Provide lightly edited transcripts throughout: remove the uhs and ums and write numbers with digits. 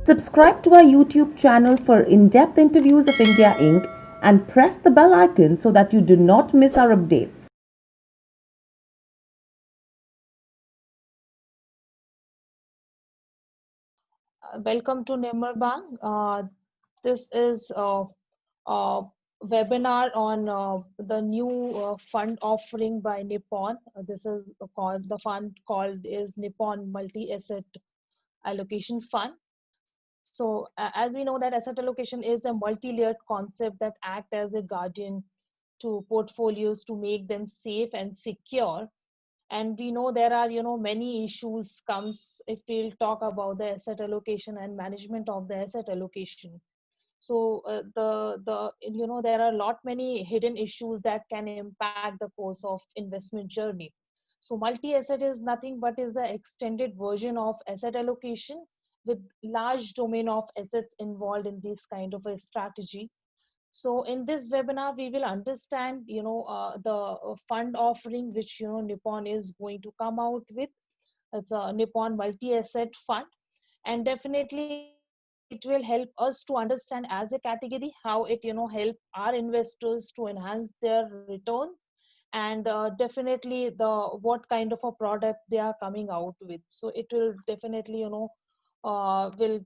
Subscribe to our YouTube channel for in-depth interviews of India Inc. and press the bell icon so that you do not miss our updates. Welcome to Nimar Bang. This is a webinar on the new fund offering by Nippon. This is called the fund called is Nippon Multi-Asset Allocation Fund. So as we know that asset allocation is a multi-layered concept that act as a guardian to portfolios to make them safe and secure. And we know there are many issues comes if we'll talk about the asset allocation and management of the asset allocation. So the there are a lot many hidden issues that can impact the course of investment journey. So multi asset is nothing but is an extended version of asset allocation with large domain of assets involved in this kind of a strategy. So in this webinar, we will understand, the fund offering which Nippon is going to come out with. It's a Nippon multi-asset fund, and definitely it will help us to understand as a category how it help our investors to enhance their return, and definitely the what kind of a product they are coming out with. So it will definitely will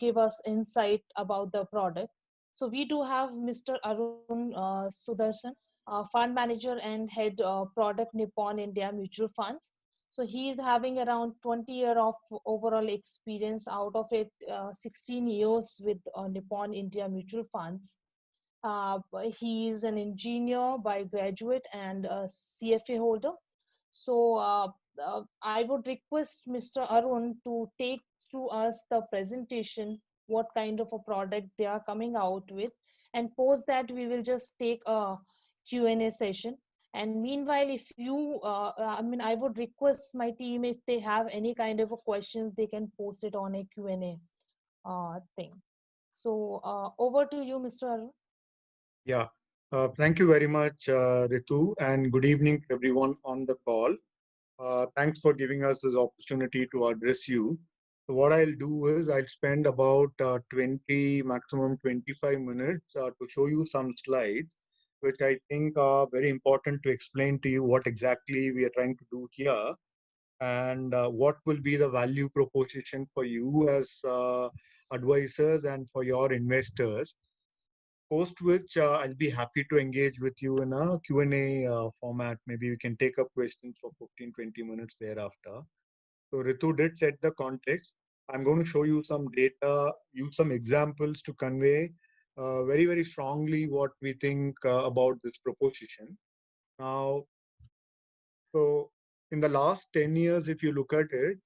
give us insight about the product. So we do have Mr. Arun Sudarshan, fund manager and head product Nippon India Mutual Funds. So he is having around 20 year of overall experience. Out of it, 16 years with Nippon India Mutual Funds. He is an engineer by graduate and a CFA holder. So I would request Mr. Arun to take through us the presentation, what kind of a product they are coming out with, and post that we will just take a Q&A session. And meanwhile, if you, I would request my team if they have any kind of a questions, they can post it on a Q&A thing. So over to you, Mr. Arun. Yeah, thank you very much, Ritu, and good evening to everyone on the call. Thanks for giving us this opportunity to address you. So what I'll do is I'll spend about 20, maximum 25 minutes to show you some slides, which I think are very important to explain to you what exactly we are trying to do here and what will be the value proposition for you as advisors and for your investors. Post which I'll be happy to engage with you in a Q&A format. Maybe we can take up questions for 15, 20 minutes thereafter. So Ritu did set the context. I'm going to show you some data, use some examples to convey very, very strongly what we think about this proposition. Now, so in the last 10 years, if you look at it,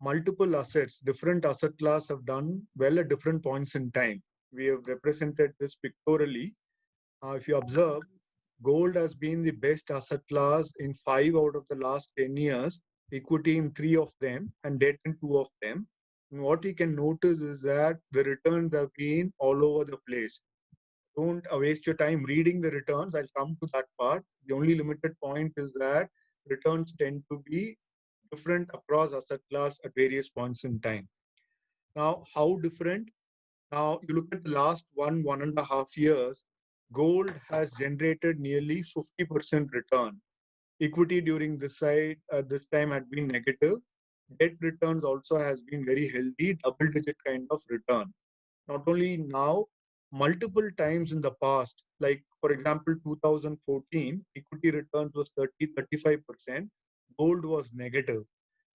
multiple assets, different asset class have done well at different points in time. We have represented this pictorially. If you observe, gold has been the best asset class in 5 out of the last 10 years, equity in 3 of them, and debt in 2 of them. And what you can notice is that the returns have been all over the place. Don't waste your time reading the returns. I'll come to that part. The only limited point is that returns tend to be different across asset class at various points in time. Now, how different? Now, you look at the last 1.5 years, gold has generated nearly 50% return. Equity during this time had been negative. Debt returns also has been very healthy, double-digit kind of return. Not only now, multiple times in the past, like for example, 2014, equity returns was 35%, gold was negative.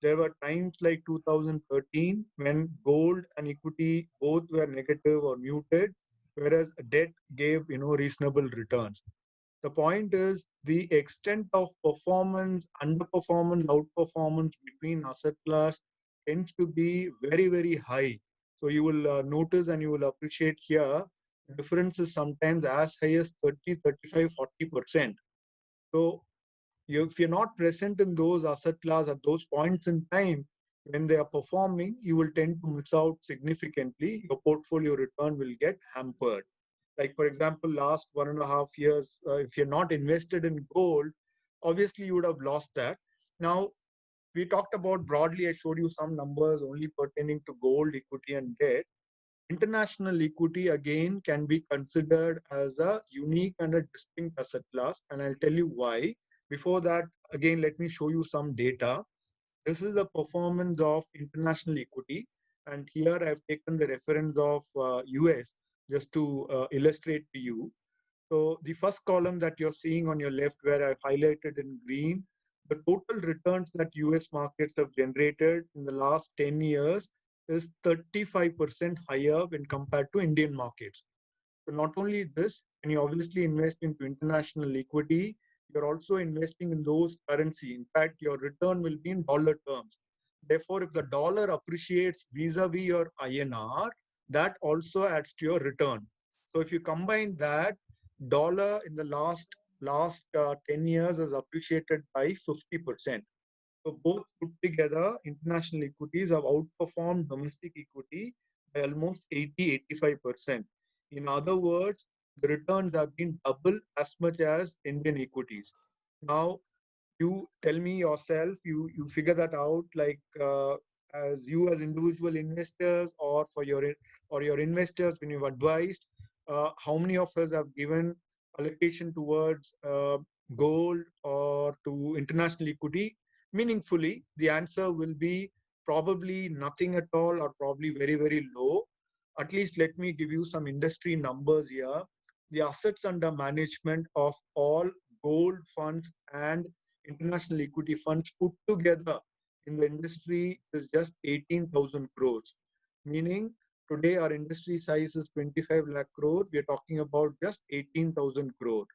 There were times like 2013 when gold and equity both were negative or muted, whereas debt gave reasonable returns. The point is the extent of performance, underperformance, outperformance between asset class tends to be very, very high. So you will notice and you will appreciate here, the difference is sometimes as high as 30, 35, 40%. So if you're not present in those asset class at those points in time, when they are performing, you will tend to miss out significantly. Your portfolio return will get hampered. Like for example, last 1.5 years, if you're not invested in gold, obviously you would have lost that. Now, we talked about broadly, I showed you some numbers only pertaining to gold, equity, and debt. International equity again can be considered as a unique and a distinct asset class, and I'll tell you why. Before that, again, let me show you some data. This is the performance of international equity, and here I've taken the reference of US just to illustrate to you. So the first column that you're seeing on your left, where I've highlighted in green, the total returns that US markets have generated in the last 10 years is 35% higher when compared to Indian markets. So not only this, when you obviously invest into international equity, you're also investing in those currency. In fact, your return will be in dollar terms. Therefore, if the dollar appreciates vis-a-vis your INR, that also adds to your return. So if you combine that, dollar in the last 10 years has appreciated by 50%. So both put together, international equities have outperformed domestic equity by almost 80-85%. In other words, the returns have been double as much as Indian equities. Now, you tell me yourself, you figure that out, like as you as individual investors or for your investors when you've advised, how many of us have given allocation towards gold or to international equity meaningfully? The answer will be probably nothing at all, or probably very, very low. At least let me give you some industry numbers here. The assets under management of all gold funds and international equity funds put together in the industry is just 18,000 crores. Meaning today our industry size is 25 lakh crore. We are talking about just 18,000 crore.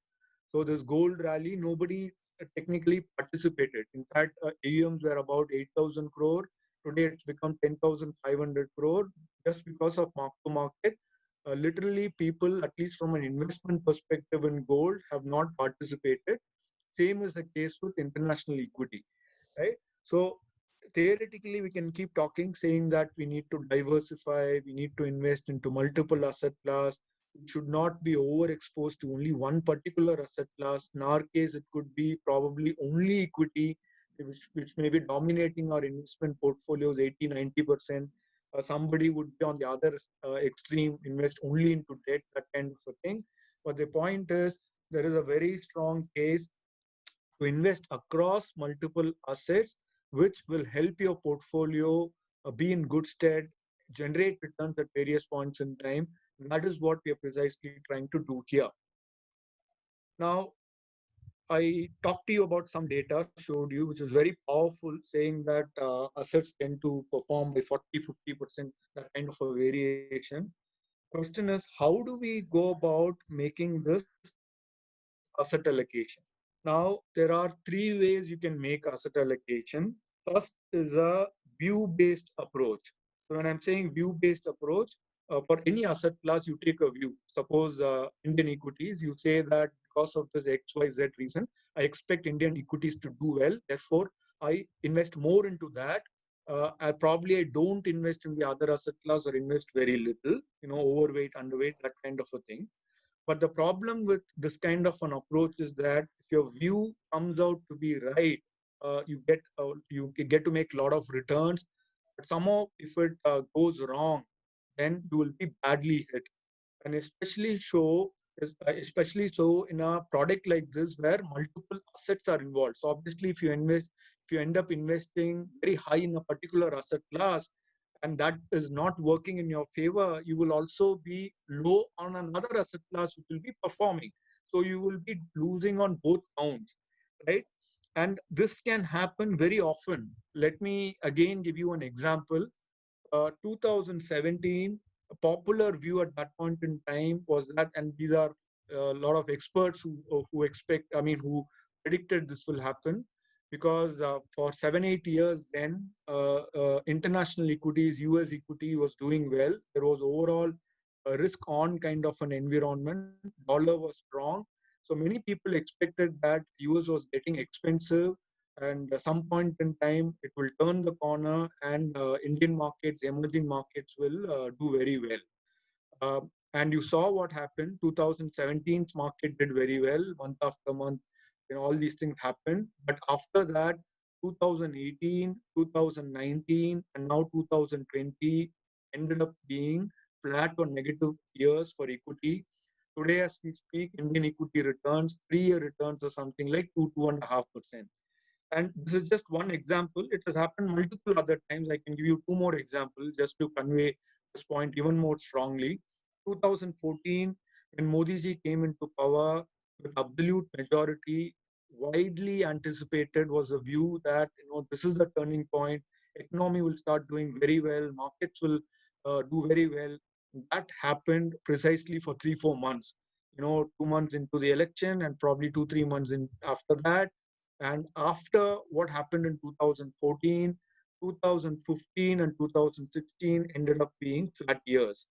So this gold rally, nobody technically participated. In fact, AUMs were about 8,000 crore. Today it's become 10,500 crore just because of mark to market. Literally, people, at least from an investment perspective in gold, have not participated. Same is the case with international equity, right? So theoretically, we can keep talking, saying that we need to diversify, we need to invest into multiple asset class. We should not be overexposed to only one particular asset class. In our case, it could be probably only equity, which may be dominating our investment portfolios 80-90%. Somebody would be on the other extreme, invest only into debt, that kind of a thing. But the point is, there is a very strong case to invest across multiple assets, which will help your portfolio be in good stead, generate returns at various points in time. That is what we are precisely trying to do here. Now, I talked to you about some data, showed you, which is very powerful, saying that assets tend to perform by 40-50%, that kind of a variation. Question is, how do we go about making this asset allocation? Now, there are three ways you can make asset allocation. First is a view-based approach. So when I'm saying view-based approach, for any asset class, you take a view. Suppose Indian equities, you say that because of this XYZ reason, I expect Indian equities to do well. Therefore, I invest more into that. I don't invest in the other asset class or invest very little, overweight, underweight, that kind of a thing. But the problem with this kind of an approach is that if your view comes out to be right, you get to make a lot of returns. But somehow, if it goes wrong, then you will be badly hit. And especially so in a product like this where multiple assets are involved. So obviously, if you end up investing very high in a particular asset class, and that is not working in your favor, you will also be low on another asset class which will be performing. So you will be losing on both counts, right? And this can happen very often. Let me again give you an example. 2017, a popular view at that point in time was that, and these are a lot of experts who predicted this will happen, because for 7-8 years then, international equities, US equity was doing well. There was overall a risk on kind of an environment. Dollar was strong. So many people expected that US was getting expensive, and at some point in time it will turn the corner, and Indian markets, emerging markets will do very well. And you saw what happened. 2017's market did very well, month after month. All these things happened. But after that, 2018, 2019, and now 2020 ended up being flat or negative years for equity. Today, as we speak, Indian equity returns, 3-year returns are something like 2.5%. And this is just one example. It has happened multiple other times. I can give you two more examples just to convey this point even more strongly. 2014, when Modi ji came into power with absolute majority, widely anticipated was a view that this is the turning point. Economy will start doing very well. Markets will do very well. That happened precisely for 3-4 months. 2 months into the election and probably 2-3 months in after that, and after what happened in 2014, 2015, and 2016 ended up being flat years.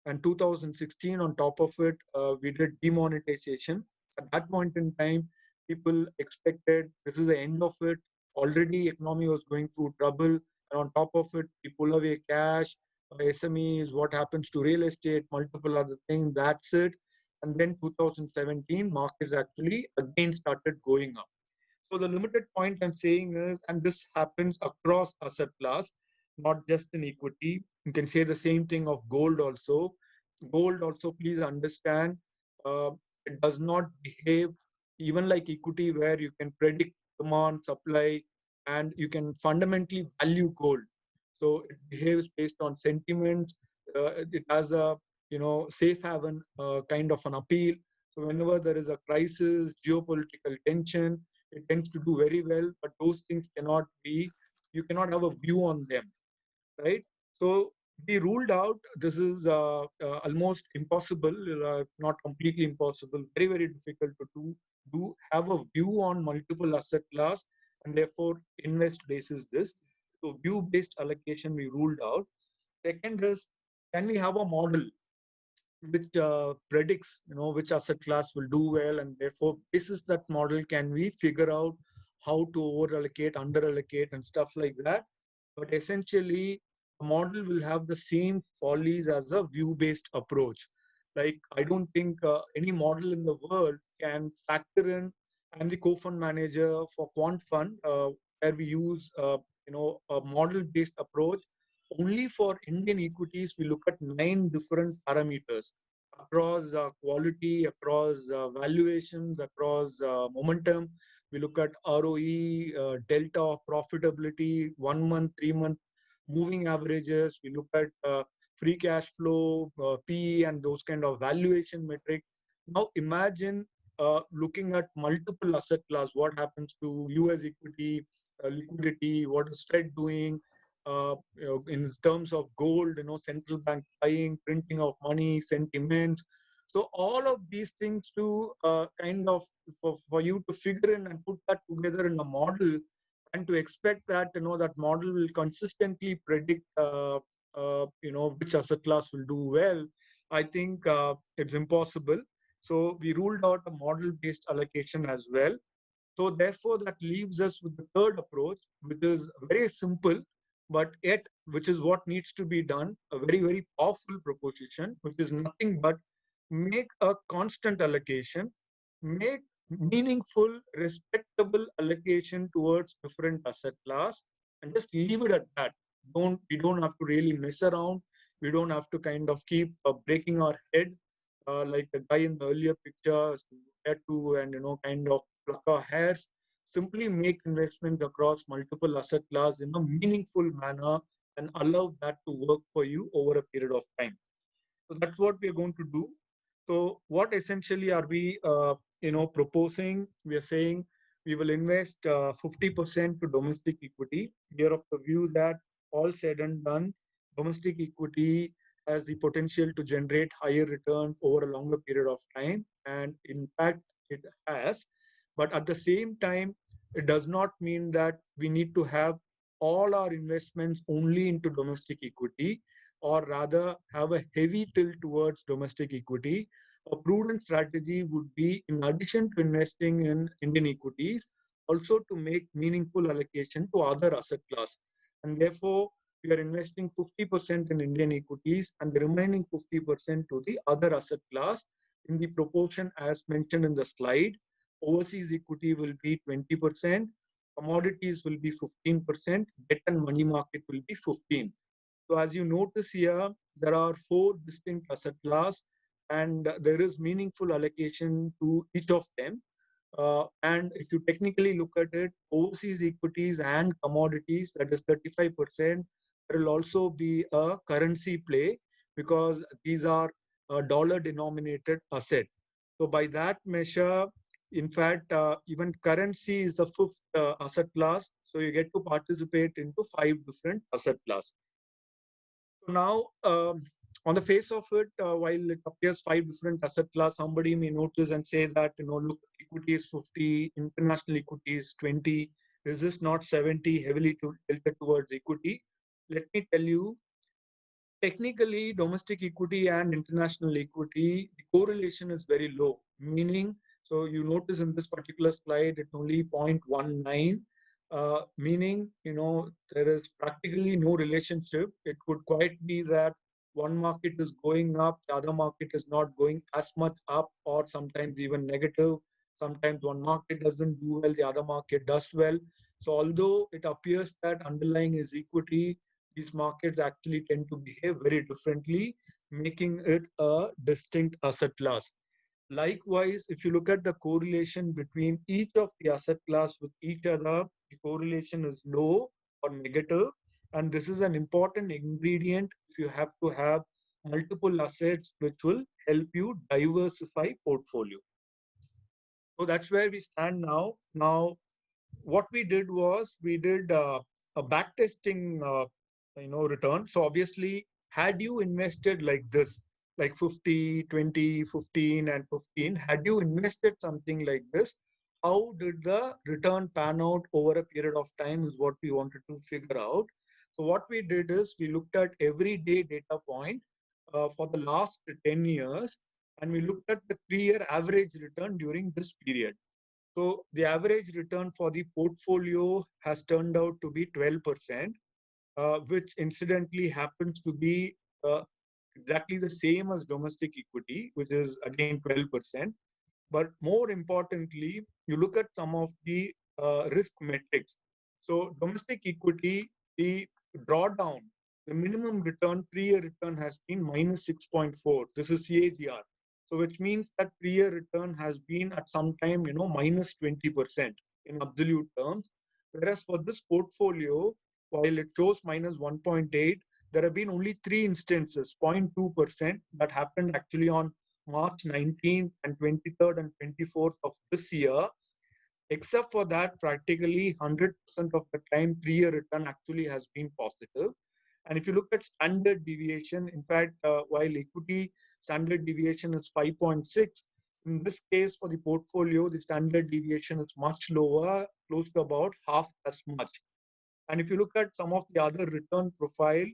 And 2016, on top of it, we did demonetization. At that point in time, people expected this is the end of it. Already, economy was going through trouble, and on top of it, we pull away cash, SMEs, what happens to real estate, multiple other things. That's it. And then 2017, markets actually again started going up. So the limited point I'm saying is, and this happens across asset class, not just in equity. You can say the same thing of gold also. Gold also, please understand, uh, it does not behave even like equity where you can predict demand, supply, and you can fundamentally value gold. So it behaves based on sentiments. It has a safe haven kind of an appeal. So whenever there is a crisis, geopolitical tension, it tends to do very well, but those things cannot be, you cannot have a view on them, right? So we ruled out this is almost impossible, not completely impossible, very, very difficult to have a view on multiple asset class and therefore invest basis this. So view based allocation we ruled out. Second is, can we have a model which predicts which asset class will do well, and therefore basis that model can we figure out how to over allocate, under allocate, and stuff like that. But essentially a model will have the same follies as a view based approach. Like, I don't think any model in the world can factor in. I'm the co-fund manager for Quant Fund, where we use a model based approach. Only for Indian equities, we look at 9 different parameters across quality, across valuations, across momentum. We look at ROE, delta of profitability, 1 month, 3 month moving averages. We look at free cash flow, PE, and those kind of valuation metric. Now imagine looking at multiple asset class. What happens to US equity, liquidity? What is Fed doing? In terms of gold, central bank buying, printing of money, sentiments. So all of these things to kind of for you to figure in and put that together in a model, and to expect that that model will consistently predict which asset class will do well. I think it's impossible. So we ruled out a model based allocation as well. So therefore, that leaves us with the third approach, which is very simple, but yet which is what needs to be done. A very, very powerful proposition, which is nothing but make a constant allocation, make meaningful, respectable allocation towards different asset class, and just leave it at that. We don't have to really mess around. We don't have to kind of keep breaking our head like the guy in the earlier picture, had to and kind of pluck our hairs. Simply make investments across multiple asset class in a meaningful manner and allow that to work for you over a period of time. So that's what we are going to do. So what essentially are we, proposing? We are saying we will invest 50% to domestic equity. We are of the view that all said and done, domestic equity has the potential to generate higher return over a longer period of time, and in fact, it has. But at the same time, it does not mean that we need to have all our investments only into domestic equity, or rather have a heavy tilt towards domestic equity. A prudent strategy would be, in addition to investing in Indian equities, also to make meaningful allocation to other asset class. And therefore, we are investing 50% in Indian equities and the remaining 50% to the other asset class in the proportion as mentioned in the slide. Overseas equity will be 20%, commodities will be 15%, debt and money market will be 15. So as you notice here, there are four distinct asset class, and there is meaningful allocation to each of them. And if you technically look at it, overseas equities and commodities, that is 35%, there will also be a currency play because these are dollar denominated asset. So by that measure, in fact, even currency is the fifth asset class. So you get to participate into five different asset class. So now, on the face of it, while it appears five different asset class, somebody may notice and say that, look, equity is 50, international equity is 20. Is this not 70 heavily tilted towards equity? Let me tell you, technically, domestic equity and international equity, the correlation is very low, meaning, so you notice in this particular slide, it's only 0.19, meaning, there is practically no relationship. It could quite be that one market is going up, the other market is not going as much up, or sometimes even negative. Sometimes one market doesn't do well, the other market does well. So although it appears that underlying is equity, these markets actually tend to behave very differently, making it a distinct asset class. Likewise, if you look at the correlation between each of the asset class with each other, the correlation is low or negative. And this is an important ingredient if you have to have multiple assets, which will help you diversify portfolio. So that's where we stand now. Now, what we did was we did a back testing return. So obviously, had you invested like this, like 50, 20, 15 and 15, had you invested something like this, how did the return pan out over a period of time is what we wanted to figure out. So what we did is we looked at everyday data point for the last 10 years, and we looked at the 3-year average return during this period. So the average return for the portfolio has turned out to be 12%, which incidentally happens to be exactly the same as domestic equity, which is again 12%. But more importantly, you look at some of the risk metrics. So domestic equity, the drawdown, the minimum return, 3-year return has been minus 6.4. This is CAGR. So which means that 3-year return has been at some time, minus 20% in absolute terms. Whereas for this portfolio, while it shows minus 1.8, there have been only 3 instances, 0.2%, that happened actually on March 19th and 23rd and 24th of this year. Except for that, practically 100% of the time, 3-year return actually has been positive. And if you look at standard deviation, in fact, while equity standard deviation is 5.6, in this case for the portfolio, the standard deviation is much lower, close to about half as much. And if you look at some of the other return profile,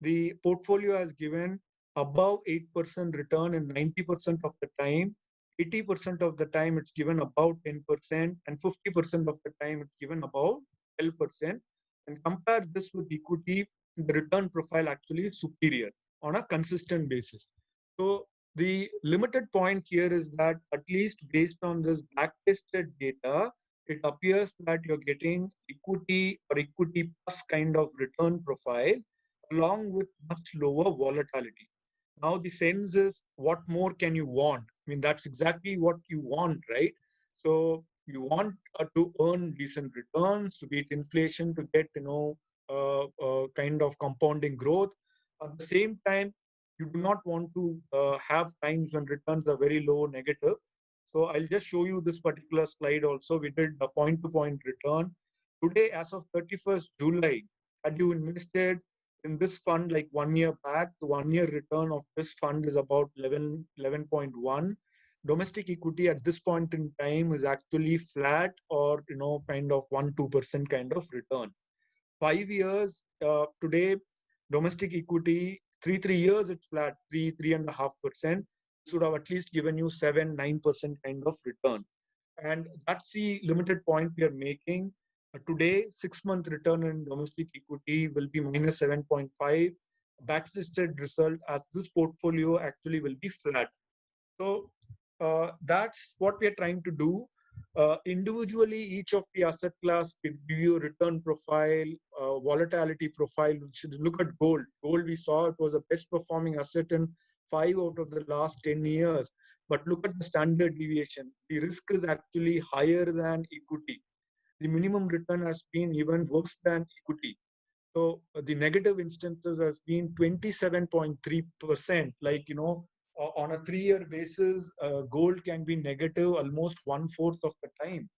the portfolio has given above 8% return in 90% of the time. 80% of the time it's given about 10%, and 50% of the time it's given about 12%. And compare this with equity, the return profile actually is superior on a consistent basis. So the limited point here is that at least based on this backtested data, it appears that you're getting equity or equity plus kind of return profile along with much lower volatility. Now the sense is, what more can you want? I mean, that's exactly what you want, right? So you want to earn decent returns, to beat inflation, to get, kind of compounding growth. At the same time, you do not want to have times when returns are very low, negative. So I'll just show you this particular slide also. We did a point-to-point return. Today, as of 31st July, had you invested in this fund like 1 year back, the 1-year return of this fund is about 11.1. Domestic equity at this point in time is actually flat or, kind of 1-2% kind of return. 5 years, today, domestic equity, 3 years, it's flat, 3.5%. Should have at least given you 7-9% kind of return. And that's the limited point we are making. Today, 6-month return in domestic equity will be minus 7.5. Backtested result as this portfolio actually will be flat. So that's what we are trying to do. Individually, each of the asset class can give you a return profile, volatility profile. We should look at gold. Gold, we saw it was the best performing asset in 5 out of the last 10 years. But look at the standard deviation. The risk is actually higher than equity. The minimum return has been even worse than equity. So the negative instances has been 27.3%. Like, on a 3-year basis, gold can be negative almost 1/4 of the time.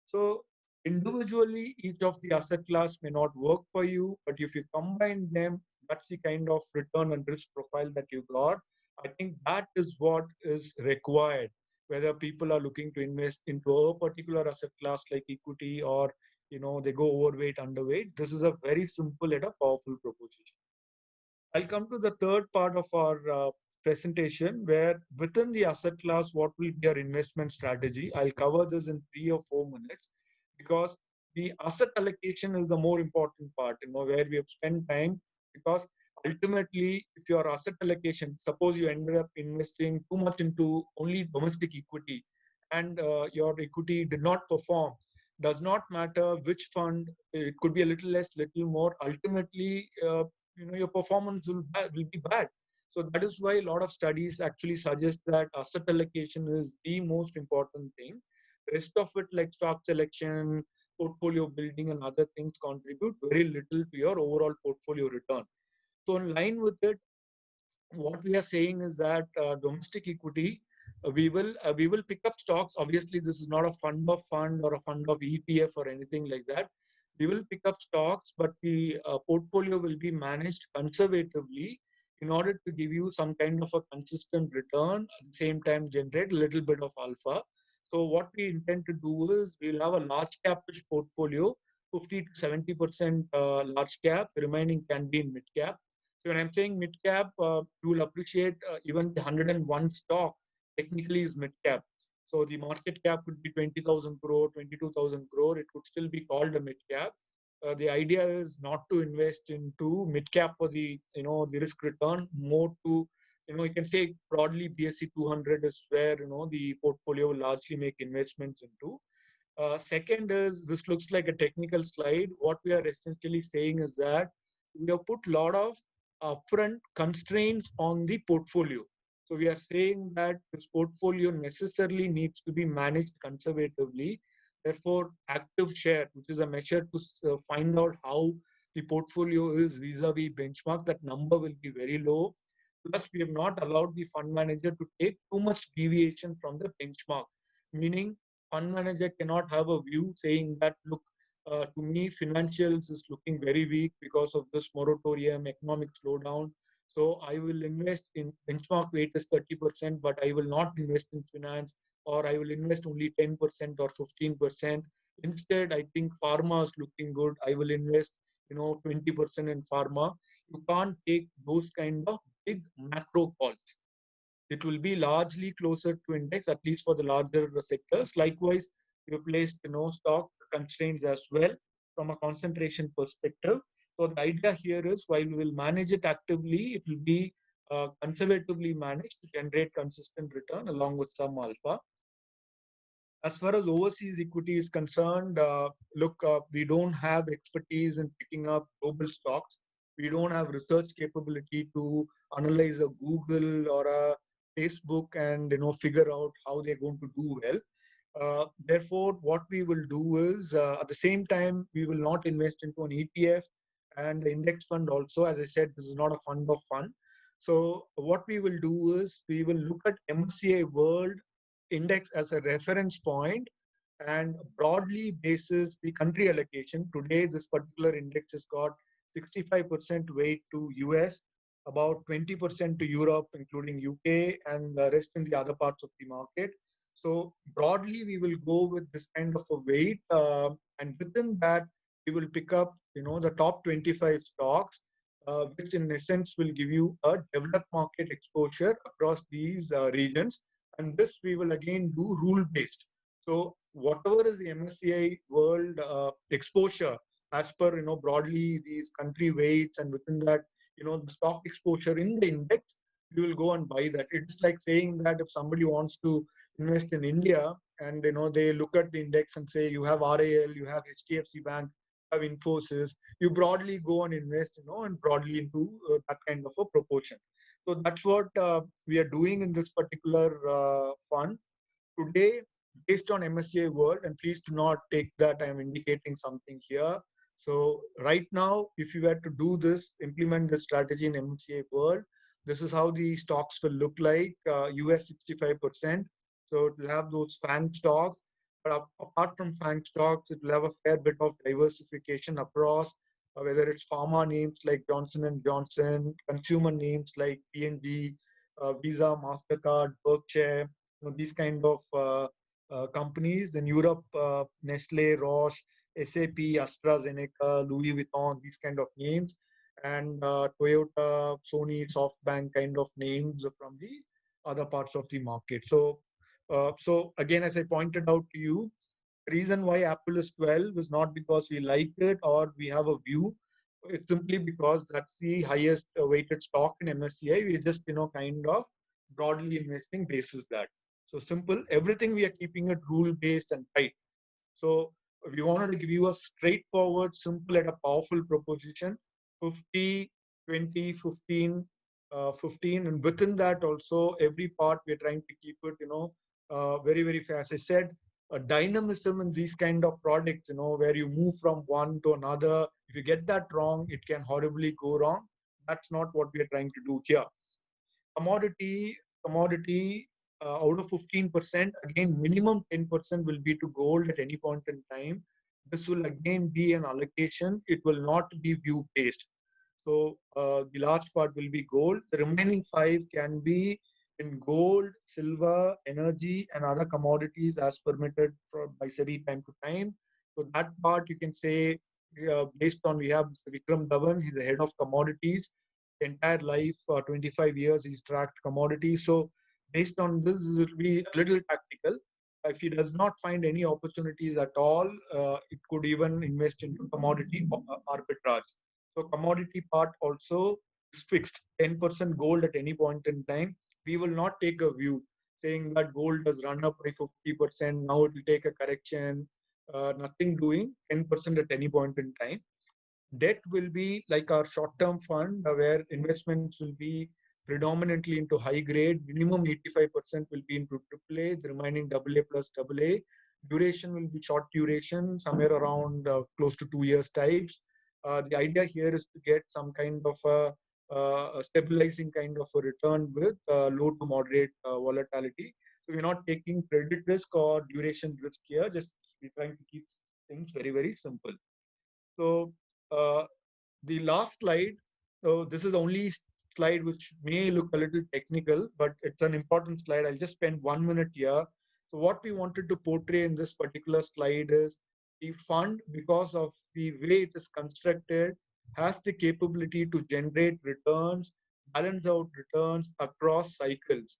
So individually, each of the asset class may not work for you, but if you combine them, that's the kind of return and risk profile that you got. I think that is what is required, whether people are looking to invest into a particular asset class like equity, or they go overweight, underweight. This is a very simple and a powerful proposition. I'll come to the third part of our presentation, where within the asset class, what will be our investment strategy. I'll cover this in 3 or 4 minutes, because the asset allocation is the more important part, where we have spent time. Because ultimately, if your asset allocation, suppose you ended up investing too much into only domestic equity, and your equity did not perform, does not matter which fund, it could be a little less, little more. Ultimately, your performance will be bad. So that is why a lot of studies actually suggest that asset allocation is the most important thing. Rest of it, like stock selection, portfolio building, and other things, contribute very little to your overall portfolio return. So in line with it, what we are saying is that domestic equity, we will pick up stocks. Obviously, this is not a fund of fund or a fund of ETF or anything like that. We will pick up stocks, but the portfolio will be managed conservatively in order to give you some kind of a consistent return, at the same time generate a little bit of alpha. So what we intend to do is we'll have a large capish portfolio, 50 to 70% large cap, remaining can be in mid cap. So when I'm saying mid cap, you will appreciate even the 101 stock technically is mid cap. So the market cap could be 20,000 crore, 22,000 crore. It could still be called a mid cap. The idea is not to invest into mid cap for the risk return, more to, you can say broadly BSE 200 is where, the portfolio will largely make investments into. Second is, this looks like a technical slide. What we are essentially saying is that we have put a lot of upfront constraints on the portfolio. So we are saying that this portfolio necessarily needs to be managed conservatively. Therefore, active share, which is a measure to find out how the portfolio is vis-a-vis benchmark, that number will be very low. Plus, we have not allowed the fund manager to take too much deviation from the benchmark, meaning fund manager cannot have a view saying that, look, to me, financials is looking very weak because of this moratorium, economic slowdown. So I will invest in benchmark weight is 30%, but I will not invest in finance, or I will invest only 10% or 15%. Instead, I think pharma is looking good. I will invest, 20% in pharma. You can't take those kind of big macro calls. It will be largely closer to index, at least for the larger sectors. Likewise, we placed, stock constraints as well from a concentration perspective. So the idea here is, while we will manage it actively, it will be conservatively managed to generate consistent return along with some alpha. As far as overseas equity is concerned, look, we don't have expertise in picking up global stocks. We don't have research capability to analyze a Google or a Facebook and figure out how they're going to do well. Therefore, what we will do is, at the same time, we will not invest into an ETF and index fund also. As I said, this is not a fund of fund. So what we will do is, we will look at MSCI World Index as a reference point, and broadly basis the country allocation. Today, this particular index has got 65% weight to US, about 20% to Europe, including UK, and the rest in the other parts of the market. So broadly, we will go with this kind of a weight, and within that, we will pick up, the top 25 stocks, which in essence will give you a developed market exposure across these regions. And this we will again do rule based. So whatever is the MSCI World exposure, as per broadly these country weights, and within that the stock exposure in the index, we will go and buy that. It's like saying that if somebody wants to invest in India, and they look at the index and say you have RAL, you have HDFC Bank, you have Infosys, you broadly go and invest, and broadly into that kind of a proportion. So that's what we are doing in this particular fund today, based on MSCI World. And please do not take that I am indicating something here. So right now, if you were to do this, implement the strategy in MSCI World, this is how the stocks will look like. US 65%. So it will have those FANG stocks. But apart from FANG stocks, it will have a fair bit of diversification across, whether it's pharma names like Johnson and Johnson, consumer names like P&G, Visa, Mastercard, Berkshire, these kind of companies. In Europe, Nestle, Roche, SAP, AstraZeneca, Louis Vuitton, these kind of names, and Toyota, Sony, SoftBank kind of names from the other parts of the market. So again, as I pointed out to you, the reason why Apple is 12 is not because we like it or we have a view. It's simply because that's the highest weighted stock in MSCI. We just, kind of broadly investing basis that. So simple, everything we are keeping it rule based and tight. So we wanted to give you a straightforward, simple, and a powerful proposition: 50, 20, 15, 15. And within that also, every part we're trying to keep it, very, very fast. I said, a dynamism in these kind of products, where you move from one to another. If you get that wrong, it can horribly go wrong. That's not what we are trying to do here. Commodity, out of 15%, again, minimum 10% will be to gold at any point in time. This will again be an allocation. It will not be view based. So the large part will be gold. The remaining 5 can be in gold, silver, energy, and other commodities as permitted by SEBI time to time. So that part you can say, based on, we have Mr. Vikram Dhawan, he's the head of commodities. The entire life, 25 years, he's tracked commodities. So based on this, it will be a little tactical. If he does not find any opportunities at all, it could even invest into commodity arbitrage. So commodity part also is fixed, 10% gold at any point in time. We will not take a view saying that gold has run up by 50%, now it will take a correction. Nothing doing, 10% at any point in time. Debt will be like our short-term fund, where investments will be predominantly into high grade. Minimum 85% will be into AAA, the remaining AA plus AA. Duration will be short duration, somewhere around close to 2 years types. The idea here is to get some kind of a stabilizing kind of a return with low to moderate volatility. So we're not taking credit risk or duration risk here, just we're trying to keep things very, very simple. So the last slide, so this is the only slide which may look a little technical, but it's an important slide. I'll just spend 1 minute here. So what we wanted to portray in this particular slide is the fund, because of the way it is constructed, has the capability to generate returns, balance out returns across cycles.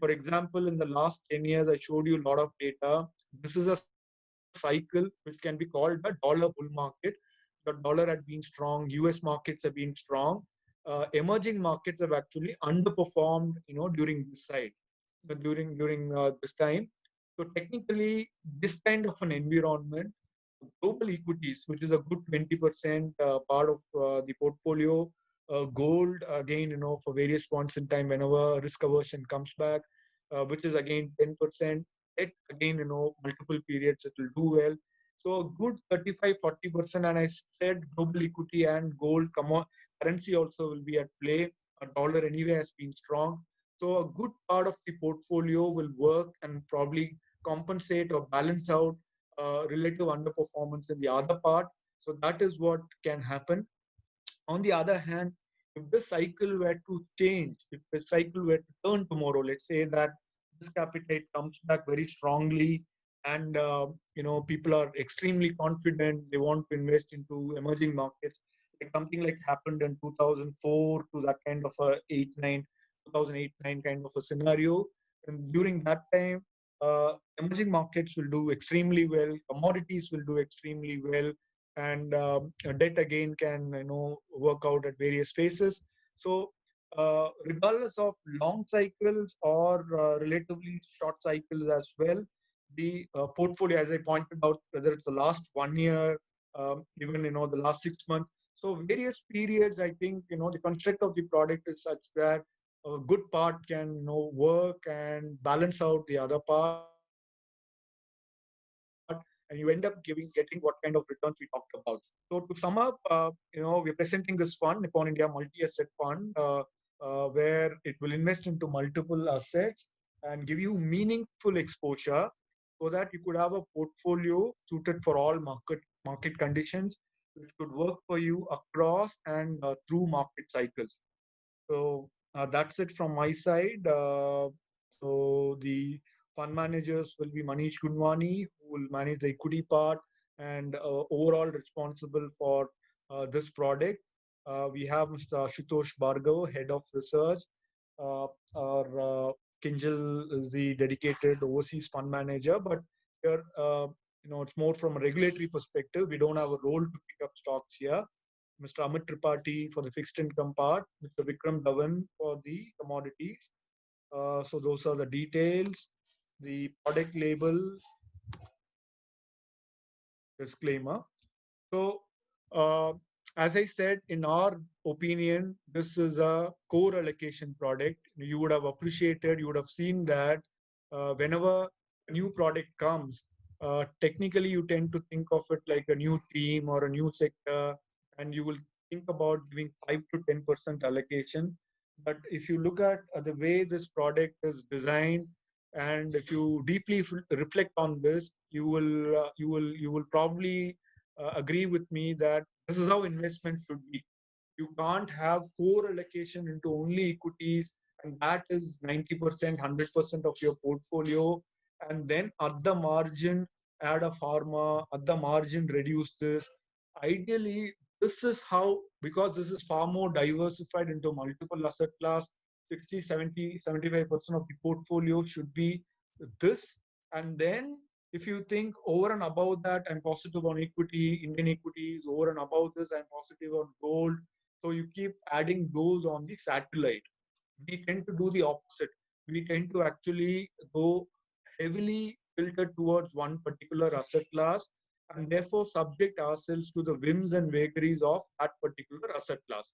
For example, in the last 10 years, I showed you a lot of data. This is a cycle which can be called a dollar bull market. The dollar had been strong, US markets have been strong. Emerging markets have actually underperformed, during this side, during this time. So technically, this kind of an environment, global equities, which is a good 20% part of the portfolio, gold again, for various points in time, whenever risk aversion comes back, which is again 10%. It again, multiple periods it will do well. So a good 35-40%, and I said global equity and gold currency also will be at play. A dollar anyway has been strong. So a good part of the portfolio will work and probably compensate or balance out relative underperformance in the other part. So that is what can happen. On the other hand, if the cycle were to change, if the cycle were to turn tomorrow, let's say that risk appetite comes back very strongly, and people are extremely confident, they want to invest into emerging markets, like something like happened in 2004 to that kind of a 2008-9 kind of a scenario. And during that time, emerging markets will do extremely well, commodities will do extremely well, and debt again can work out at various phases. So regardless of long cycles or relatively short cycles as well, the portfolio, as I pointed out, whether it's the last 1 year, even the last 6 months. So various periods, I think the construct of the product is such that a good part can work and balance out the other part, and you end up getting what kind of returns we talked about. So to sum up, we're presenting this fund, Nippon India Multi-Asset Fund, where it will invest into multiple assets and give you meaningful exposure so that you could have a portfolio suited for all market conditions, which could work for you across and through market cycles. So that's it from my side. So the fund managers will be Manish Gunwani, who will manage the equity part and overall responsible for this product. We have Mr. Ashutosh Bhargav, head of research. Our Kinjal is the dedicated overseas fund manager, but here, it's more from a regulatory perspective. We don't have a role to pick up stocks here. Mr. Amit Tripathi for the fixed income part, Mr. Vikram Dhawan for the commodities. So those are the details. The product label, disclaimer. So, as I said, in our opinion, this is a core allocation product. You would have appreciated, you would have seen that whenever a new product comes, technically you tend to think of it like a new theme or a new sector, and you will think about giving 5 to 10% allocation. But if you look at the way this product is designed, and if you deeply reflect on this, you will probably agree with me that this is how investments should be. You can't have core allocation into only equities, and that is 90%, 100% of your portfolio, and then at the margin add a pharma, at the margin reduce this. Ideally, this is how, because this is far more diversified into multiple asset class, 60, 70, 75% of the portfolio should be this. And then if you think over and above that, I'm positive on equity, Indian equities, over and above this, I'm positive on gold. So you keep adding those on the satellite. We tend to do the opposite. We tend to actually go heavily filtered towards one particular asset class, and therefore subject ourselves to the whims and vagaries of that particular asset class.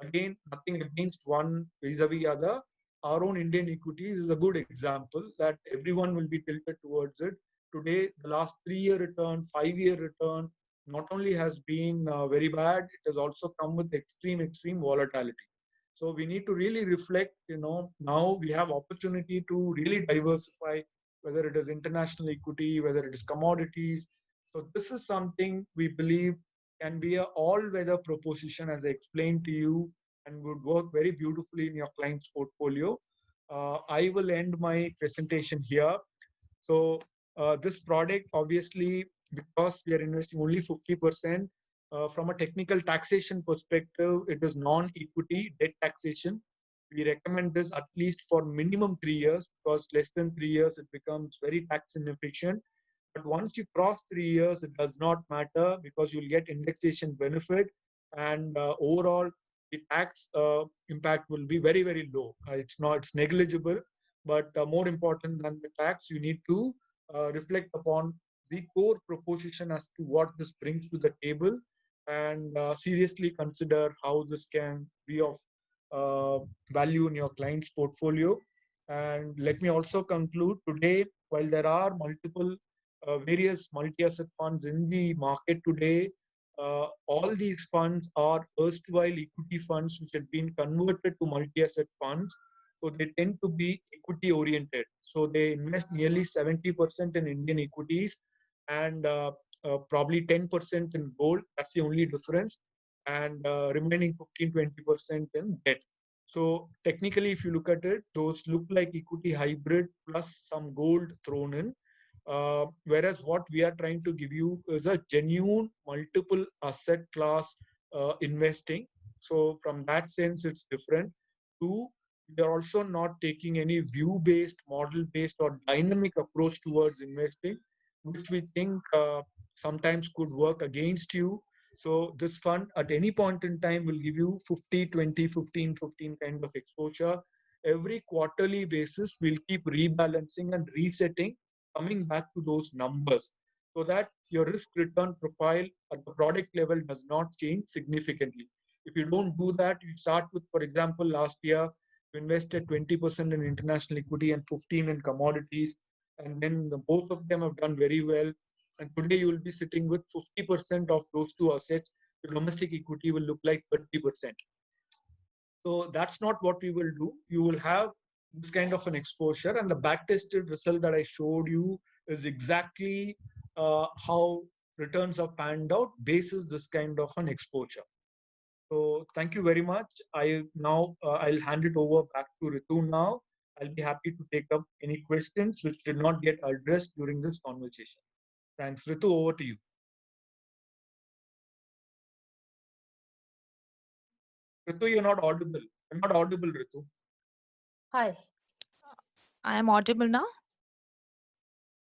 Again, nothing against one vis-a-vis other. Our own Indian equities is a good example that everyone will be tilted towards it. Today, the last 3 year return, 5 year return, not only has been very bad, it has also come with extreme volatility. So we need to really reflect, now we have opportunity to really diversify, whether it is international equity, whether it is commodities. So this is something we believe can be a all-weather proposition, as I explained to you, and would work very beautifully in your client's portfolio. I will end my presentation here. So this product, obviously, because we are investing only 50%, from a technical taxation perspective, it is non-equity debt taxation. We recommend this at least for minimum 3 years, because less than 3 years, it becomes very tax inefficient. But once you cross 3 years, it does not matter because you'll get indexation benefit, and overall the tax impact will be very, very low. It's negligible, but more important than the tax, you need to reflect upon the core proposition as to what this brings to the table, and seriously consider how this can be of value in your client's portfolio. And let me also conclude today, while there are multiple various multi-asset funds in the market today, all these funds are erstwhile equity funds which have been converted to multi-asset funds. So they tend to be equity oriented. So they invest nearly 70% in Indian equities, and probably 10% in gold. That's the only difference. And remaining 15-20% in debt. So technically, if you look at it, those look like equity hybrid plus some gold thrown in. Whereas what we are trying to give you is a genuine multiple asset class investing. So from that sense, it's different. Two, we are also not taking any view-based, model-based, or dynamic approach towards investing, which we think sometimes could work against you. So this fund at any point in time will give you 50, 20, 15, 15 kind of exposure. Every quarterly basis, we'll keep rebalancing and resetting, coming back to those numbers so that your risk return profile at the product level does not change significantly. If you don't do that, you start with, for example, last year, you invested 20% in international equity and 15 in commodities, and then both of them have done very well. And today you will be sitting with 50% of those two assets. The domestic equity will look like 30%. So that's not what we will do. You will have this kind of an exposure, and the back-tested result that I showed you is exactly how returns are panned out basis this kind of an exposure. So thank you very much. I'll hand it over back to Ritu now. I'll be happy to take up any questions which did not get addressed during this conversation. Thanks, Ritu. Over to you. Ritu, you're not audible. You're not audible, Ritu. Hi, I am audible now.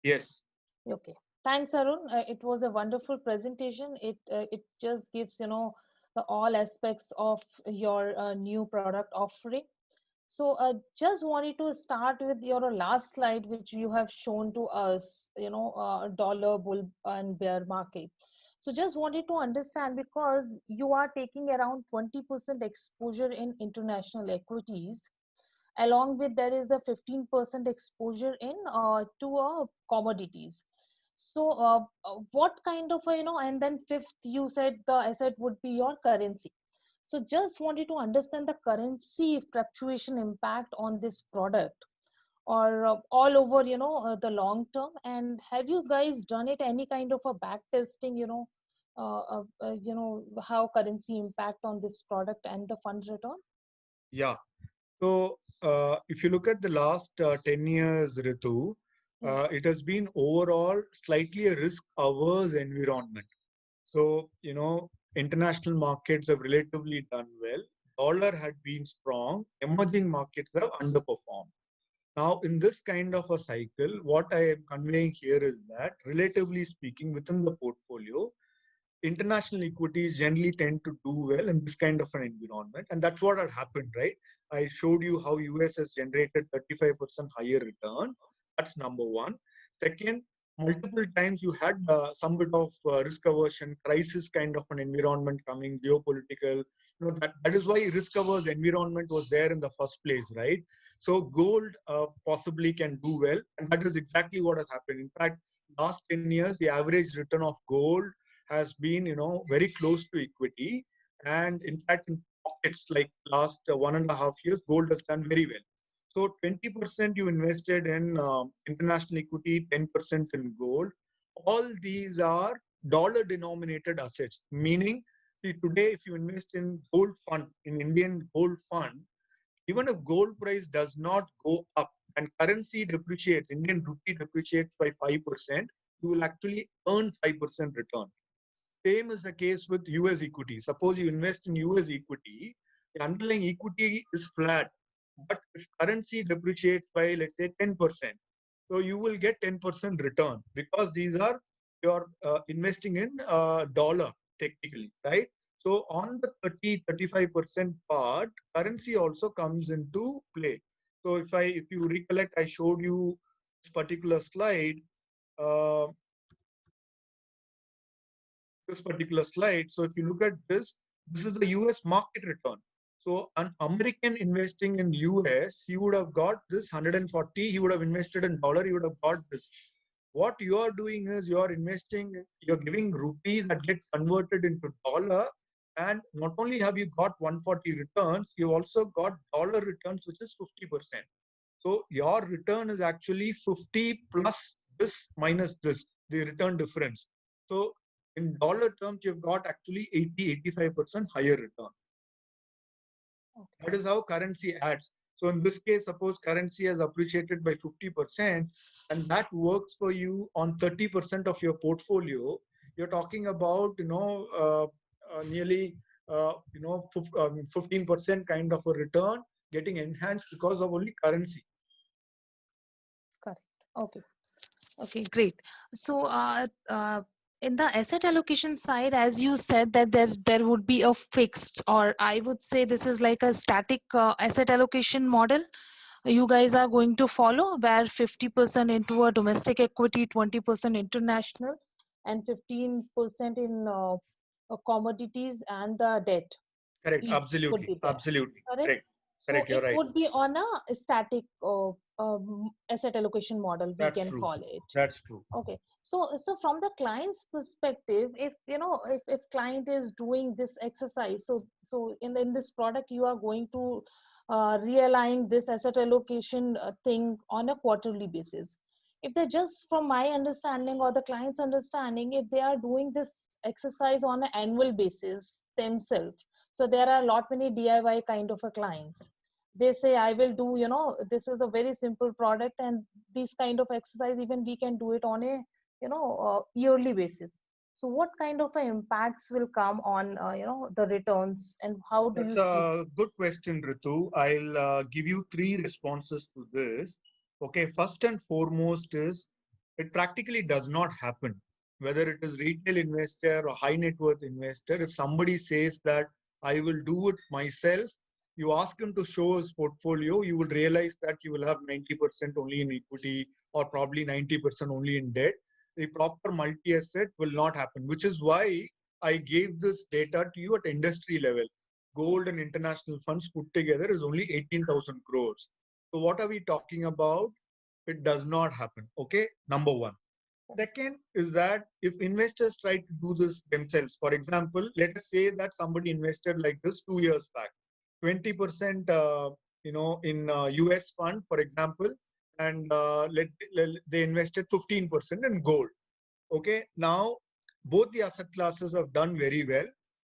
Yes. Okay. Thanks, Arun. It was a wonderful presentation. It just gives the all aspects of your new product offering. So just wanted to start with your last slide, which you have shown to us, dollar bull and bear market. So just wanted to understand, because you are taking around 20% exposure in international equities, along with there is a 15% exposure in to commodities. So what kind of and then fifth, you said the asset would be your currency. So just wanted to understand the currency fluctuation impact on this product, or all over the long term. And have you guys done it any kind of a back testing, how currency impact on this product and the fund return? Yeah. So if you look at the last 10 years, Ritu, it has been overall slightly a risk-averse environment. So, international markets have relatively done well. Dollar had been strong. Emerging markets have underperformed. Now, in this kind of a cycle, what I am conveying here is that, relatively speaking, within the portfolio, international equities generally tend to do well in this kind of an environment. And that's what had happened, right? I showed you how US has generated 35% higher return. That's number one. Second, multiple times you had some bit of risk aversion, crisis kind of an environment coming, geopolitical. That is why risk averse environment was there in the first place, right? So gold possibly can do well. And that is exactly what has happened. In fact, last 10 years, the average return of gold has been very close to equity, and in fact in pockets like last 1.5 years gold has done very well. So 20% you invested in international equity, 10% in gold. All these are dollar denominated assets, meaning, see, today if you invest in gold fund, in Indian gold fund, even if gold price does not go up and currency depreciates, Indian rupee depreciates by 5%, you will actually earn 5% return. Same is the case with US equity. Suppose you invest in US equity, the underlying equity is flat, but if currency depreciates by, let's say, 10%, so you will get 10% return because these are you're investing in dollar technically, right? So on the 35% part, currency also comes into play. So if you recollect, I showed you this particular slide. Uh, this particular slide. So if you look at this is the US market return. So an American investing in US, he would have got this 140, he would have invested in dollar, he would have got this. What you are doing is you are investing, you're giving rupees that get converted into dollar. And not only have you got 140 returns, you also got dollar returns, which is 50%. So your return is actually 50 plus this minus this, the return difference. So in dollar terms, you've got actually 85% higher return. Okay. That is how currency adds. So in this case, suppose currency has appreciated by 50%, and that works for you on 30% of your portfolio. You're talking about, nearly, 15% kind of a return getting enhanced because of only currency. Correct. Okay. Okay, great. So in the asset allocation side, as you said that there would be a fixed, or I would say this is like a static asset allocation model you guys are going to follow, where 50% into a domestic equity, 20% international, and 15% in commodities and the debt Correct. each would Absolutely. be there. Absolutely. Correct? Correct. So Correct. You're it right. would be on a static asset allocation model, we That's can true. call it. That's true. Okay. So from the client's perspective, if you know, if client is doing this exercise, so in this product, you are going to realign this asset allocation thing on a quarterly basis. If they're just, from my understanding or the client's understanding, if they are doing this exercise on an annual basis themselves, so there are a lot many DIY kind of a clients. They say, I will do, you know, this is a very simple product, and this kind of exercise even we can do it on a, you know, yearly basis. So what kind of impacts will come on, you know, the returns, and how do That's you see? a good question, Ritu. I'll give you three responses to this. Okay, first and foremost is it practically does not happen. Whether it is retail investor or high net worth investor, if somebody says that I will do it myself, you ask him to show his portfolio, you will realize that you will have 90% only in equity or probably 90% only in debt. The proper multi-asset will not happen, which is why I gave this data to you at industry level. Gold and international funds put together is only 18,000 crores. So what are we talking about? It does not happen. Okay, number one. Second is that if investors try to do this themselves, for example, let us say that somebody invested like this 2 years back, 20%, in US fund, for example, and they invested 15% in gold. Okay, now both the asset classes have done very well,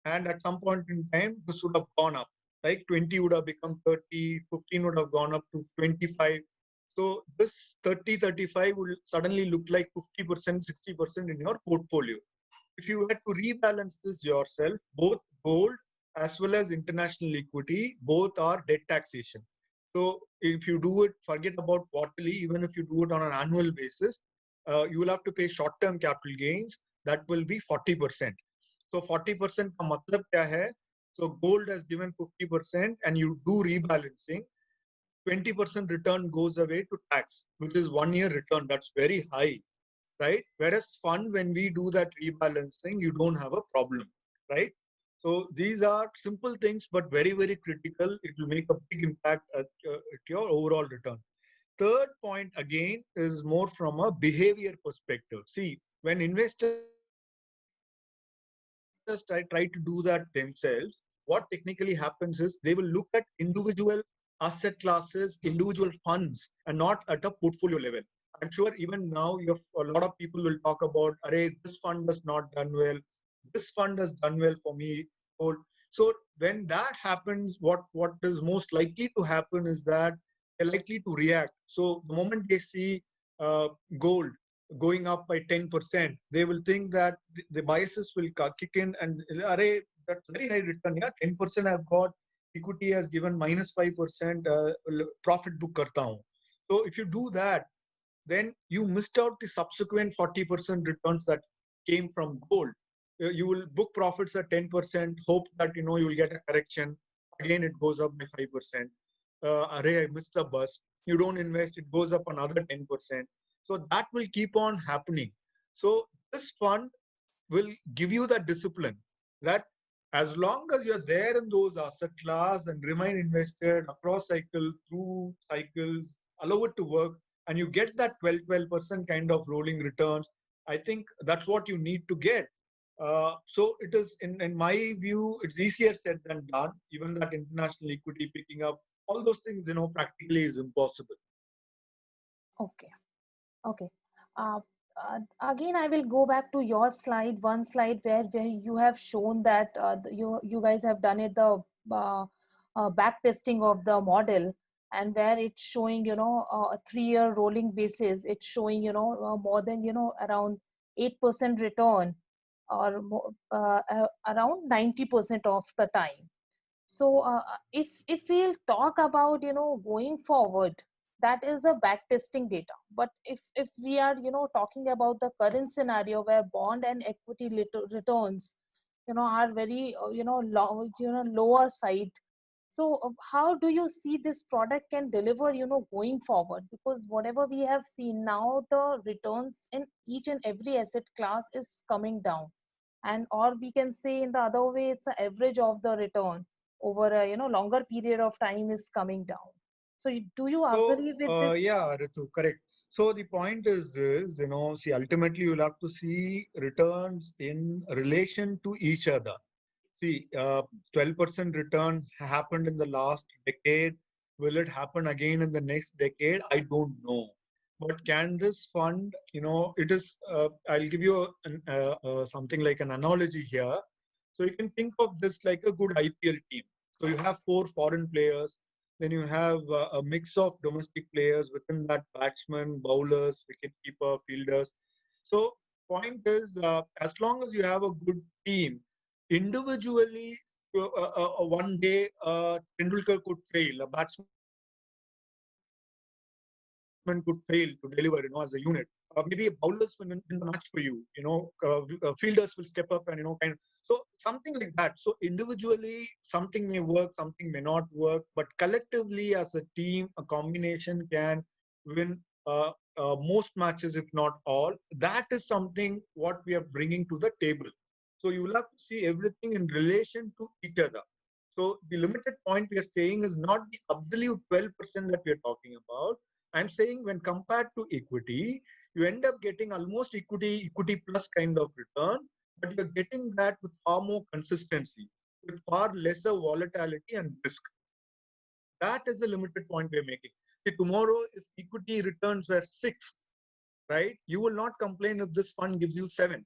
and at some point in time, this would have gone up. Like 20 would have become 30, 15 would have gone up to 25. So this 30, 35 will suddenly look like 50%, 60% in your portfolio. If you had to rebalance this yourself, both gold as well as international equity, both are debt taxation. So if you do it, forget about quarterly, even if you do it on an annual basis, you will have to pay short-term capital gains. That will be 40%. So 40% का मतलब क्या है? So gold has given 50% and you do rebalancing. 20% return goes away to tax, which is 1 year return. That's very high, right? Whereas fund, when we do that rebalancing, you don't have a problem, right? So these are simple things, but very, very critical. It will make a big impact at your overall return. Third point again is more from a behavior perspective. See, when investors try to do that themselves, what technically happens is they will look at individual asset classes, individual funds, and not at a portfolio level. I'm sure even now you have a lot of people will talk about, array, this fund has not done well, this fund has done well for me. So when that happens, what is most likely to happen is that they're likely to react. So the moment they see gold going up by 10%, they will think that the biases will kick in and, array, that's very high return. Yeah, 10% I've got, equity has given -5% profit book karta hu. So if you do that, then you missed out the subsequent 40% returns that came from gold. You will book profits at 10%, hope that you will get a correction. Again, it goes up by 5%. Array, I missed the bus. You don't invest, it goes up another 10%. So that will keep on happening. So this fund will give you that discipline that as long as you're there in those asset class and remain invested across cycle, through cycles, allow it to work, and you get that 12% kind of rolling returns, I think that's what you need to get. So it is, in my view, it's easier said than done. Even that international equity picking up, all those things, practically is impossible. Okay. Okay. Uh, Again, I will go back to your slide, one slide where you have shown that you guys have done it, the back testing of the model, and where it's showing, you know, a 3 year rolling basis, it's showing, you know, more than, you know, around 8% return, or around 90% of the time. So if we'll talk about, you know, going forward, that is a back testing data. But if we are talking about the current scenario where bond and equity returns are very lower side. So how do you see this product can deliver going forward? Because whatever we have seen now, the returns in each and every asset class is coming down, and or we can say in the other way, it's the average of the return over a longer period of time is coming down. So do you So, agree with this? yeah, Ritu, correct. So the point is this, see, ultimately you'll have to see returns in relation to each other. See, 12% return happened in the last decade. Will it happen again in the next decade? I don't know. But can this fund, it is, I'll give you something like an analogy here. So you can think of this like a good IPL team. So you have four foreign players, then you have a mix of domestic players within that: batsmen, bowlers, wicketkeeper, fielders. So point is, as long as you have a good team, individually, one day Tendulkar could fail, a batsman could fail to deliver, as a unit. Maybe bowlers will win the match for you. Fielders will step up and kind. So something like that. So individually, something may work, something may not work, but collectively, as a team, a combination can win most matches, if not all. That is something what we are bringing to the table. So you will have to see everything in relation to each other. So the limited point we are saying is not the absolute 12% that we are talking about. I'm saying when compared to equity, you end up getting almost equity plus kind of return, but you're getting that with far more consistency, with far lesser volatility and risk. That is the limited point we're making. See, tomorrow, if equity returns were 6, right, you will not complain if this fund gives you 7.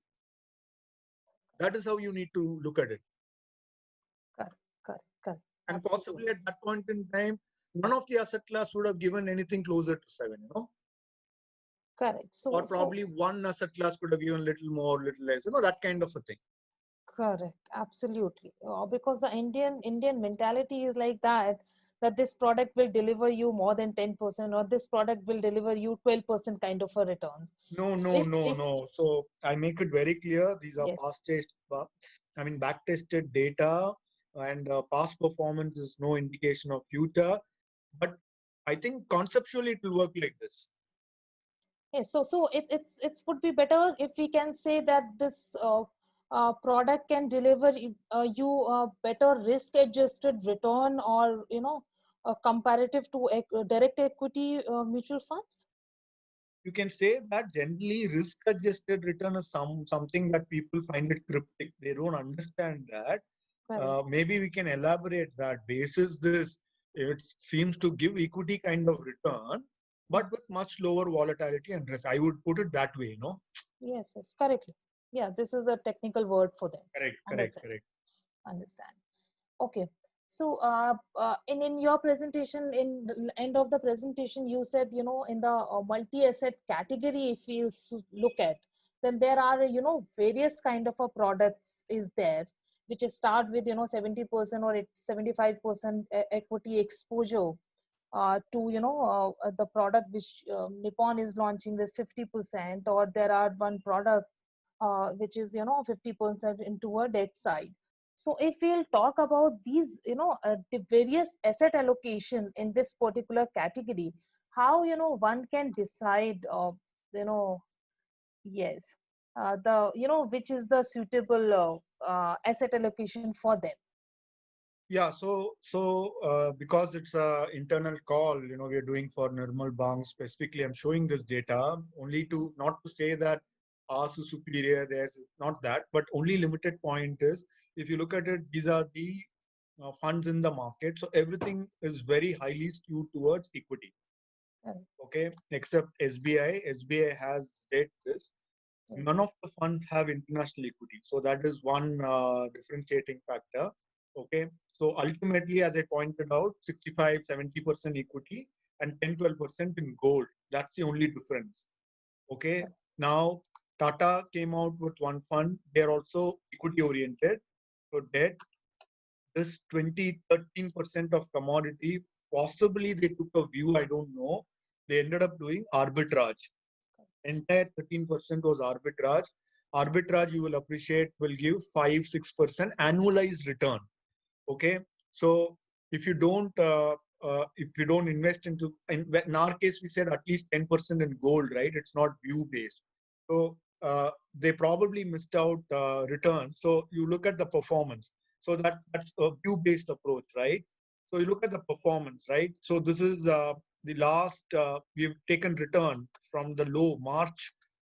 That is how you need to look at it. Correct, correct, correct. And possibly Absolutely. at that point in time, none of the asset class would have given anything closer to 7, Correct. or So probably one asset class could have given little more, little less, that kind of a thing. correct, absolutely. Because the Indian mentality is like that, that this product will deliver you more than 10%, or this product will deliver you 12% kind of a returns. No, So no, no, if no. So I make it very clear. These are yes, back tested data, and past performance is no indication of future. But I think conceptually it will work like this. yes. So it's would be better if we can say that this product can deliver you a better risk adjusted return, or comparative to direct equity mutual funds. You can say that generally risk adjusted return is something that people find it cryptic. They don't understand that. Correct. Maybe we can elaborate that. Basis this, it seems to give equity kind of return, Hmm. but with much lower volatility and risk. I would put it that way. Yes, yes, correctly. Yeah, this is a technical word for them. Correct, correct, Understand, correct. understand. Okay. So, in your presentation, in the end of the presentation, you said, in the multi-asset category, if you look at, then there are, various kind of a products is there, which is start with, 70% or 75% equity exposure, to the product which Nippon is launching with 50%, or there are one product which is 50% into a debt side. So if we'll talk about these the various asset allocation in this particular category, how one can decide you know yes the which is the suitable asset allocation for them. Yeah, so because it's a internal call, we are doing for Nirmal Bang specifically. I'm showing this data only to not to say that ours is superior, theirs is not that, but only limited point is if you look at it, these are the funds in the market. So everything is very highly skewed towards equity. Correct. Okay, except SBI. SBI has said this. Yes. None of the funds have international equity. So that is one differentiating factor. Okay. So ultimately, as I pointed out, 65, 70% equity and 10-12% in gold. That's the only difference. Okay. Now, Tata came out with one fund. They're also equity oriented. So debt, this 13% of commodity, possibly they took a view, I don't know. they ended up doing arbitrage. Entire 13% was arbitrage. Arbitrage, you will appreciate, will give 5-6% annualized return. Okay, so if you don't invest into, in our case we said at least 10% in gold, right? It's not view based. So they probably missed out return. So you look at the performance. So that's a view based approach, right? So you look at the performance, right? So this is the last we've taken return from the low March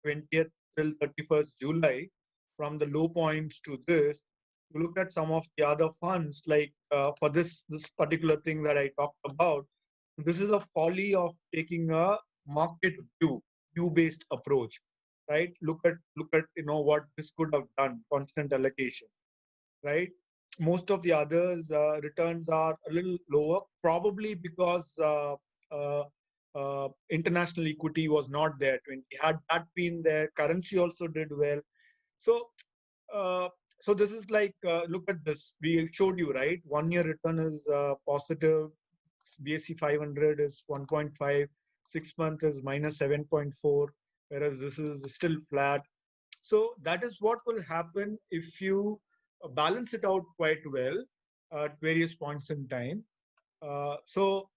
20th till 31st July, from the low points to this. You look at some of the other funds, like for this particular thing that I talked about, this is a folly of taking a market view based approach, right? Look at what this could have done, constant allocation, right? Most of the others returns are a little lower, probably because international equity was not there. 20 had that been there, currency also did well. So uh, so this is like, look at this. We showed you, right? 1 year return is positive. BSE 500 is 1.5. 6 month is minus 7.4. Whereas this is still flat. So that is what will happen if you balance it out quite well at various points in time. So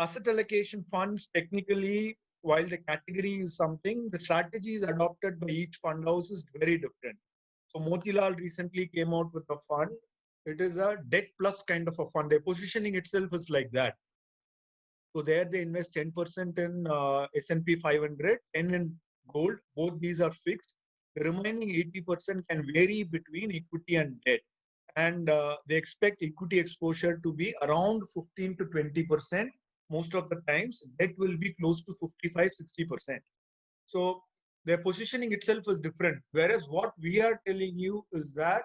asset allocation funds, technically, while the category is something, the strategies adopted by each fund house is very different. So Motilal recently came out with a fund. It is a debt plus kind of a fund. Their positioning itself is like that. So there they invest 10% in S&P 500, 10 in gold. Both these are fixed. The remaining 80% can vary between equity and debt. And they expect equity exposure to be around 15 to 20%. Most of the times, debt will be close to 55-60%. So their positioning itself is different. Whereas what we are telling you is that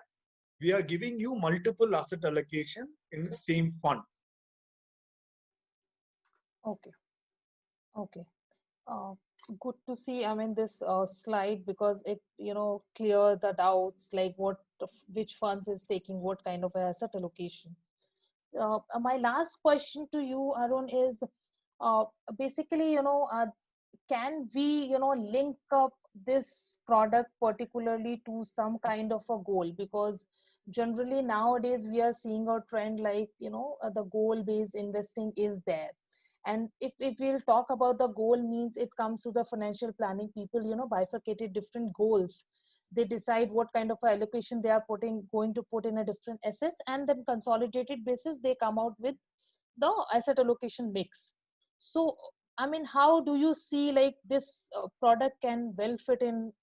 we are giving you multiple asset allocation in the same fund. Okay. Okay. Uh, Good to see. I mean, this slide, because it, clear the doubts, like which funds is taking what kind of asset allocation. My last question to you, Arun, is uh, basically, can we, link up this product particularly to some kind of a goal? Because generally nowadays we are seeing a trend like, the goal based investing is there. And if we'll talk about the goal, means it comes to the financial planning people, bifurcated different goals. They decide what kind of allocation they are going to put in a different assets, and then consolidated basis they come out with the asset allocation mix. So I mean, how do you see like this product can well fit in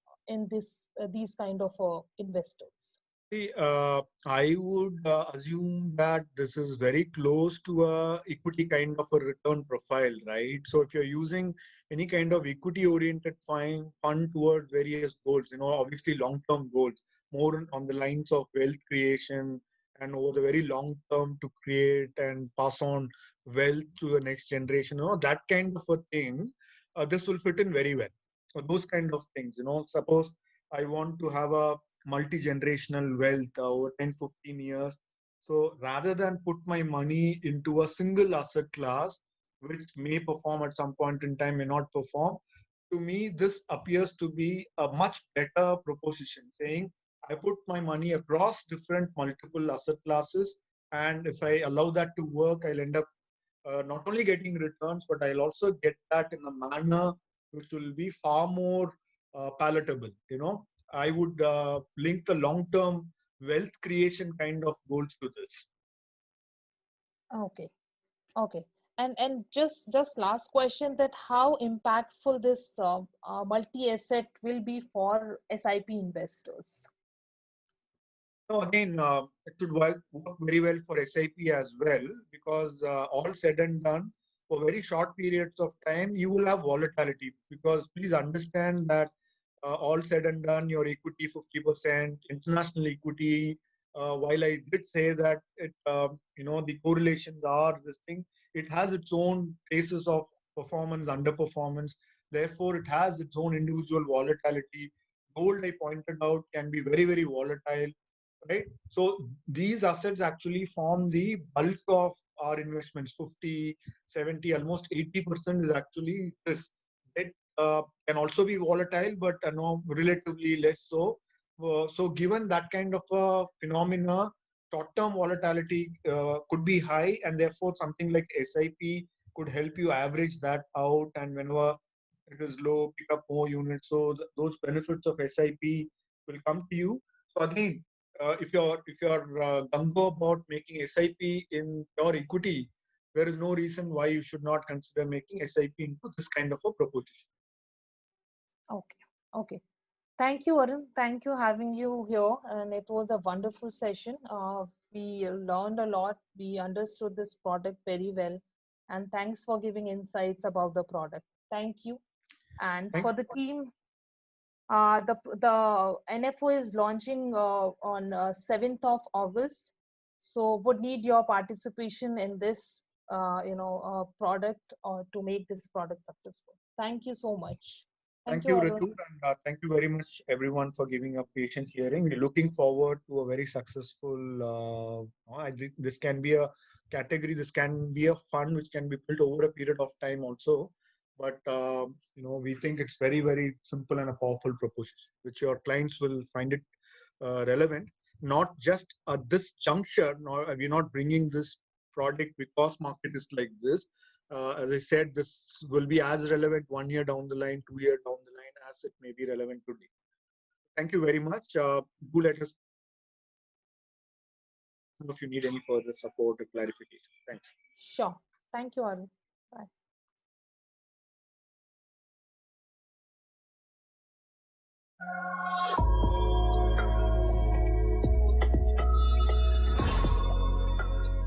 this these kind of investors? See, I would assume that this is very close to a equity kind of a return profile, right? So if you're using any kind of equity-oriented fund towards various goals, obviously long-term goals, more on the lines of wealth creation and over the very long term to create and pass on wealth to the next generation, that kind of a thing, this will fit in very well. So those kind of things, suppose I want to have a multi-generational wealth over 10, 15 years. So rather than put my money into a single asset class, which may perform at some point in time, may not perform, to me, this appears to be a much better proposition, saying I put my money across different multiple asset classes. And if I allow that to work, I'll end up not only getting returns, but I'll also get that in a manner which will be far more palatable. I would link the long-term wealth creation kind of goals to this. Okay. Okay. And just last question, that how impactful this multi-asset will be for SIP investors? So again, it should work very well for SIP as well, because all said and done, for very short periods of time, you will have volatility. Because please understand that all said and done, your equity 50%, international equity. While I did say that the correlations are this thing, it has its own traces of performance, underperformance. Therefore, it has its own individual volatility. Gold, I pointed out, can be very, very volatile, right? So these assets actually form the bulk of our investments, 50, 70, almost 80% is actually this. Debt can also be volatile, but no, relatively less so. So given that kind of a phenomena, short-term volatility could be high, and therefore something like SIP could help you average that out, and whenever it is low, pick up more units. So those benefits of SIP will come to you. So again, if you're gung ho about making SIP in your equity, there is no reason why you should not consider making SIP into this kind of a proposition. Okay. Okay. Thank you, Arun. Thank you having you here, and it was a wonderful session. We learned a lot. We understood this product very well, and thanks for giving insights about the product. Thank you. And Thank for the team, the NFO is launching on 7th of August, so would need your participation in this, product to make this product successful. Thank you so much. Thank Thank you, you, Arun. Ritu, and thank you very much, everyone, for giving a patient hearing. We're looking forward to a very successful. I think this can be a category. This can be a fund which can be built over a period of time, also. But we think it's very, very simple and a powerful proposition, which your clients will find it relevant. Not just at this juncture. Nor we're not bringing this product because market is like this. As I said, this will be as relevant 1 year down the line, 2 year down the line, as it may be relevant today. Thank you very much. Do let us know if you need any further support or clarification. Thanks. Sure. Thank you, Arun. Bye.